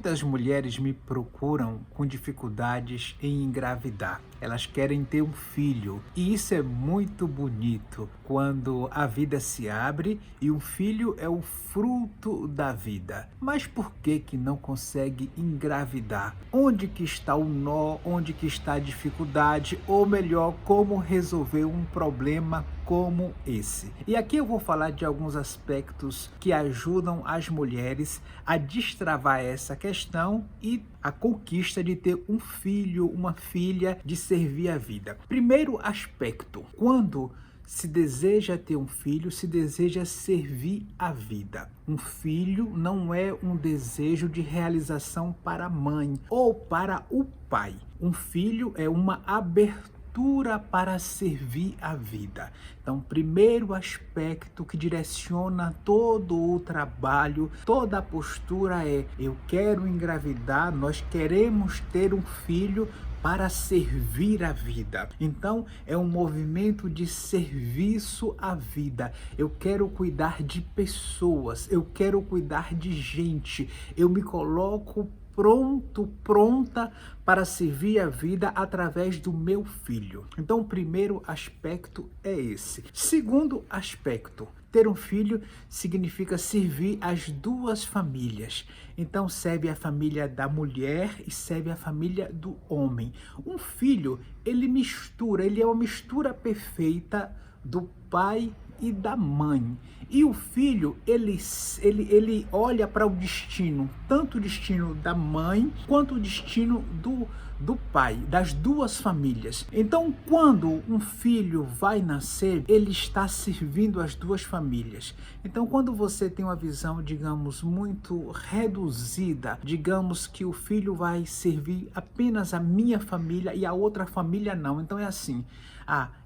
Muitas mulheres me procuram com dificuldades em engravidar. Elas querem ter um filho e isso é muito bonito quando a vida se abre e um filho é o fruto da vida. Mas por que não consegue engravidar? Onde que está o nó? Onde que está a dificuldade? Ou melhor, como resolver um problema como esse? E aqui eu vou falar de alguns aspectos que ajudam as mulheres a destravar essa questão e a conquista de ter um filho, uma filha, de servir a vida. Primeiro aspecto, quando se deseja ter um filho, se deseja servir a vida. Um filho não é um desejo de realização para a mãe ou para o pai. Um filho é uma abertura para servir a vida. Então, primeiro aspecto que direciona todo o trabalho, toda a postura é: eu quero engravidar, nós queremos ter um filho para servir a vida. Então, é um movimento de serviço à vida. Eu quero cuidar de pessoas, eu quero cuidar de gente, eu me coloco pronta para servir a vida através do meu filho. Então, o primeiro aspecto é esse. Segundo aspecto, ter um filho significa servir as duas famílias. Então, serve a família da mulher e serve a família do homem. Um filho, ele é uma mistura perfeita do pai e da mãe. E o filho, ele olha para o destino, tanto o destino da mãe quanto o destino do pai, das duas famílias. Então, quando um filho vai nascer, ele está servindo as duas famílias. Então, quando você tem uma visão, digamos, muito reduzida, digamos que o filho vai servir apenas a minha família e a outra família não. Então, é assim: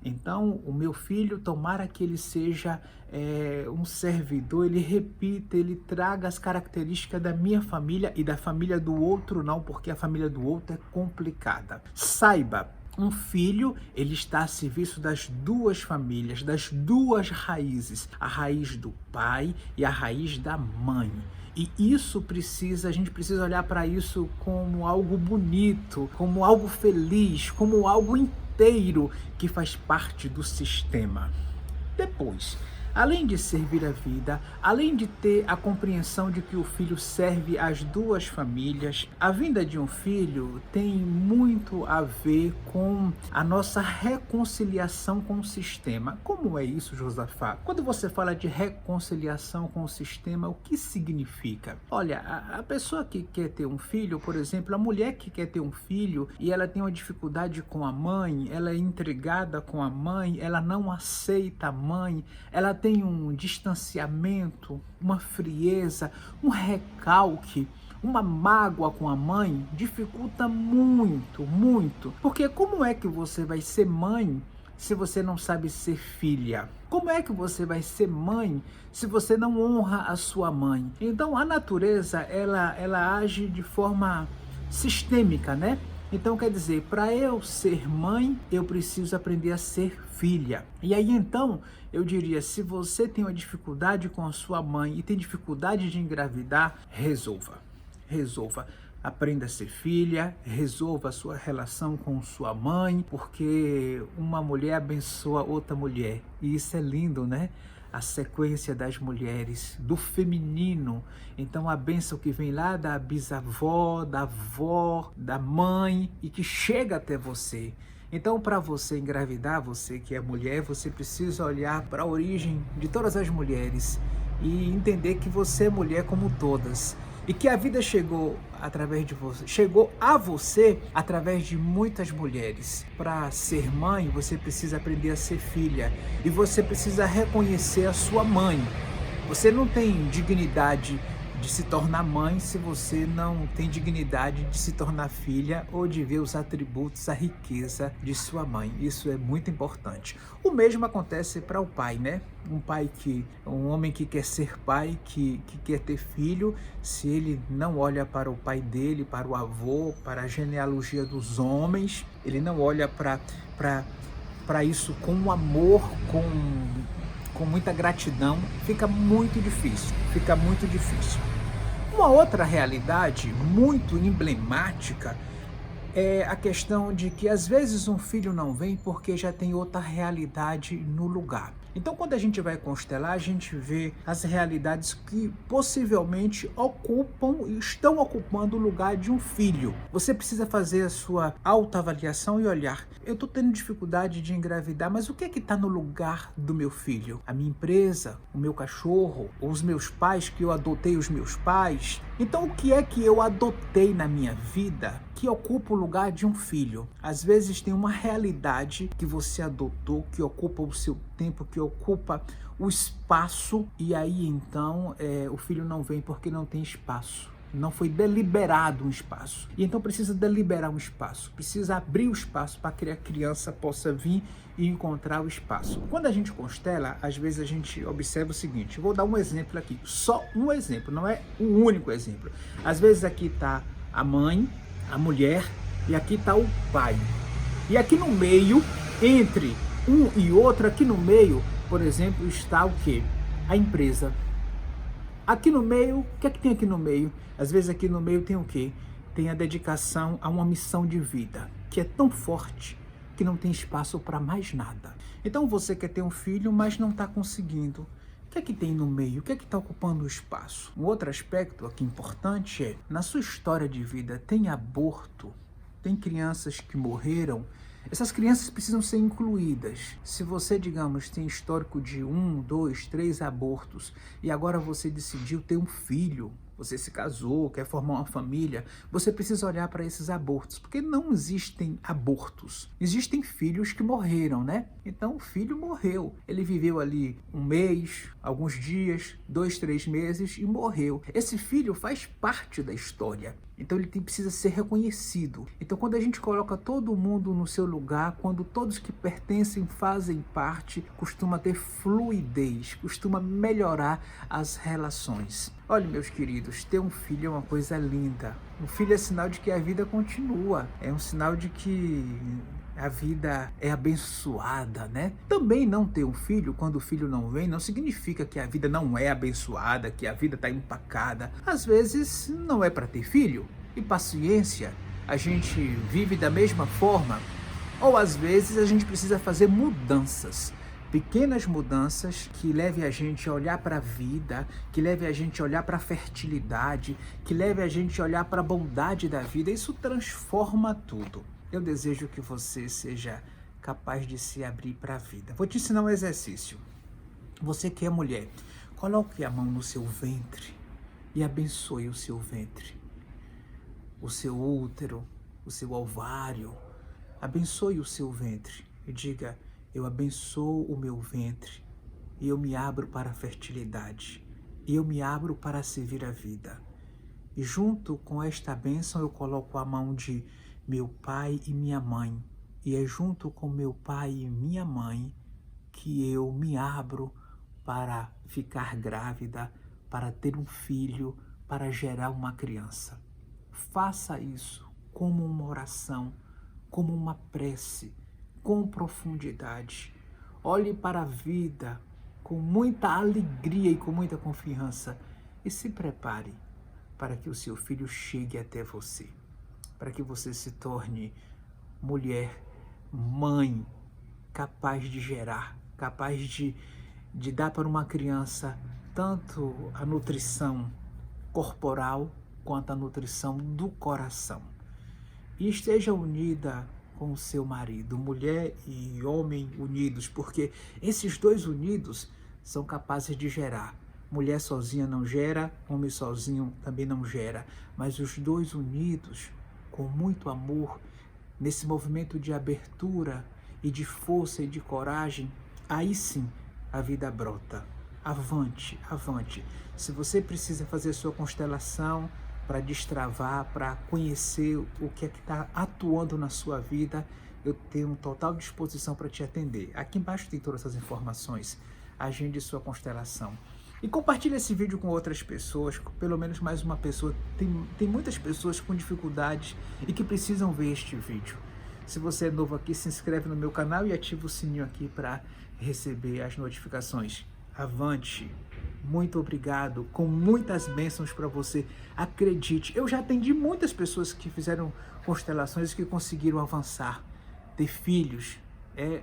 então o meu filho, tomara que ele seja um servidor, ele repita, ele traga as características da minha família e da família do outro não, porque a família do outro é complicada. Saiba, um filho, ele está a serviço das duas famílias, das duas raízes, a raiz do pai e a raiz da mãe. E a gente precisa olhar para isso como algo bonito, como algo feliz, como algo inteiro que faz parte do sistema. Depois, além de servir a vida, além de ter a compreensão de que o filho serve as duas famílias, a vinda de um filho tem muito a ver com a nossa reconciliação com o sistema. Como é isso, Josafá? Quando você fala de reconciliação com o sistema, o que significa? Olha, a pessoa que quer ter um filho, por exemplo, a mulher que quer ter um filho e ela tem uma dificuldade com a mãe, ela é intrigada com a mãe, ela não aceita a mãe, ela tem um distanciamento, uma frieza, um recalque, uma mágoa com a mãe, dificulta muito. Porque como é que você vai ser mãe se você não sabe ser filha? Como é que você vai ser mãe se você não honra a sua mãe? Então, a natureza, ela age de forma sistêmica, né? Então, quer dizer, para eu ser mãe, eu preciso aprender a ser filha. E aí, então, eu diria, se você tem uma dificuldade com a sua mãe e tem dificuldade de engravidar, resolva. Aprenda a ser filha, resolva a sua relação com sua mãe, porque uma mulher abençoa outra mulher. E isso é lindo, né? A sequência das mulheres, do feminino. Então, a bênção que vem lá da bisavó, da avó, da mãe e que chega até você. Então, para você engravidar, você que é mulher, você precisa olhar para a origem de todas as mulheres e entender que você é mulher como todas. E que a vida chegou através de você, chegou a você através de muitas mulheres. Para ser mãe, você precisa aprender a ser filha e você precisa reconhecer a sua mãe. Você não tem dignidade de se tornar mãe se você não tem dignidade de se tornar filha ou de ver os atributos, a riqueza de sua mãe. Isso é muito importante. O mesmo acontece para o pai, né? Um homem que quer ser pai, que quer ter filho, se ele não olha para o pai dele, para o avô, para a genealogia dos homens, ele não olha para isso com amor, com muita gratidão, fica muito difícil. Um Uma outra realidade muito emblemática é a questão de que às vezes um filho não vem porque já tem outra realidade no lugar. Então, quando a gente vai constelar, a gente vê as realidades que possivelmente ocupam e estão ocupando o lugar de um filho. Você precisa fazer a sua autoavaliação e olhar. Eu estou tendo dificuldade de engravidar, mas o que é que está no lugar do meu filho? A minha empresa, o meu cachorro, ou os meus pais, que eu adotei os meus pais? Então, o que é que eu adotei na minha vida que ocupa o lugar de um filho? Às vezes tem uma realidade que você adotou, que ocupa o seu tempo, que ocupa o espaço, e aí então o filho não vem porque não tem espaço. Não foi deliberado um espaço. E então precisa deliberar um espaço. Precisa abrir o espaço para que a criança possa vir e encontrar o espaço. Quando a gente constela, às vezes a gente observa o seguinte. Vou dar um exemplo aqui. Só um exemplo, não é o único exemplo. Às vezes aqui está a mãe, a mulher, e aqui está o pai. E aqui no meio, entre um e outro, aqui no meio, por exemplo, está o quê? A empresa. Aqui no meio, o que é que tem aqui no meio? Às vezes aqui no meio tem o quê? Tem a dedicação a uma missão de vida, que é tão forte que não tem espaço para mais nada. Então você quer ter um filho, mas não está conseguindo. O que é que tem no meio? O que é que está ocupando o espaço? Um outro aspecto aqui importante é, na sua história de vida, tem aborto? Tem crianças que morreram? Essas crianças precisam ser incluídas. Se você, digamos, tem histórico de 1, 2, 3 abortos e agora você decidiu ter um filho, você se casou, quer formar uma família, você precisa olhar para esses abortos, porque não existem abortos. Existem filhos que morreram, né? Então o filho morreu. Ele viveu ali um mês, alguns dias, 2, 3 meses e morreu. Esse filho faz parte da história. Então ele precisa ser reconhecido. Então quando a gente coloca todo mundo no seu lugar, quando todos que pertencem fazem parte, costuma ter fluidez, costuma melhorar as relações. Olha, meus queridos, ter um filho é uma coisa linda. Um filho é sinal de que a vida continua. É um sinal de que a vida é abençoada, né? Também não ter um filho, quando o filho não vem, não significa que a vida não é abençoada, que a vida está empacada. Às vezes não é para ter filho. E paciência, a gente vive da mesma forma. Ou às vezes a gente precisa fazer mudanças. Pequenas mudanças que levem a gente a olhar para a vida, que levem a gente a olhar para a fertilidade, que levem a gente a olhar para a bondade da vida. Isso transforma tudo. Eu desejo que você seja capaz de se abrir para a vida. Vou te ensinar um exercício. Você que é mulher, coloque a mão no seu ventre e abençoe o seu ventre, o seu útero, o seu ovário. Abençoe o seu ventre e diga: eu abençoo o meu ventre e eu me abro para a fertilidade e eu me abro para servir a vida. E junto com esta bênção eu coloco a mão de meu pai e minha mãe. E é junto com meu pai e minha mãe que eu me abro para ficar grávida, para ter um filho, para gerar uma criança. Faça isso como uma oração, como uma prece, com profundidade. Olhe para a vida com muita alegria e com muita confiança e se prepare para que o seu filho chegue até você, para que você se torne mulher, mãe, capaz de gerar, capaz de dar para uma criança tanto a nutrição corporal quanto a nutrição do coração. E esteja unida com o seu marido, mulher e homem unidos, porque esses dois unidos são capazes de gerar. Mulher sozinha não gera, homem sozinho também não gera, mas os dois unidos, com muito amor, nesse movimento de abertura e de força e de coragem, aí sim a vida brota. Avante, avante. Se você precisa fazer sua constelação para destravar, para conhecer o que é que está atuando na sua vida, eu tenho total disposição para te atender. Aqui embaixo tem todas essas informações. Agende sua constelação. E compartilhe esse vídeo com outras pessoas, com pelo menos mais uma pessoa. Tem muitas pessoas com dificuldades e que precisam ver este vídeo. Se você é novo aqui, se inscreve no meu canal e ativa o sininho aqui para receber as notificações. Avante! muito obrigado, com muitas bênçãos para você. Acredite, eu já atendi muitas pessoas que fizeram constelações e que conseguiram avançar, ter filhos. É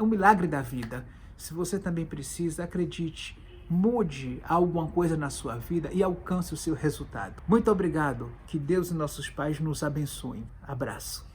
um milagre da vida. Se você também precisa, acredite, mude alguma coisa na sua vida e alcance o seu resultado. Muito obrigado. Que Deus e nossos pais nos abençoem. Abraço.